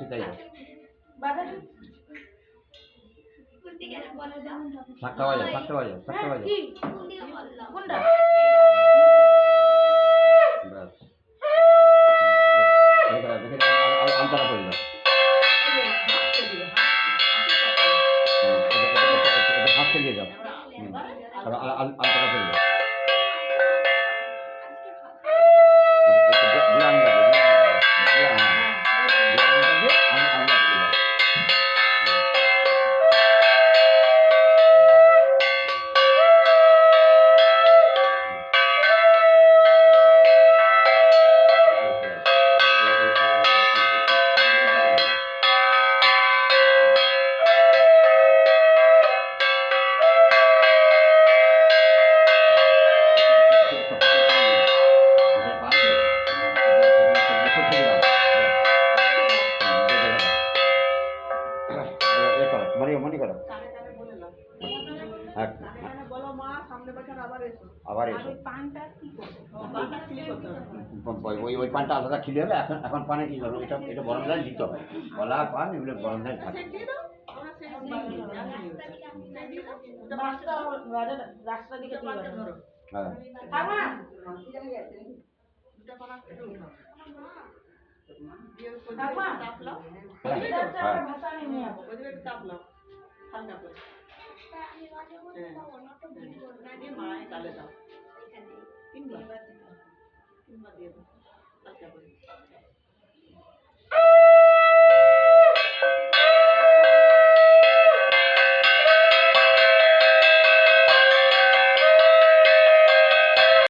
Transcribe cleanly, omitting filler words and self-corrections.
সেটাই বাজারে শাকটা বাজা শাকটা বাজা শাকটা বাজা কি কোনটা ব্যাস দেখে আমতারা করে দাও হাত খেলিয়ে দাও আমতারা করে দাও মনে করো আবার এসো ওই পানটা আলাদা খিলে হবে এখন এখন পানে কি করবো এটা এটা গরম জল দিতে হবে কলা পান এগুলো গরম জল থাকে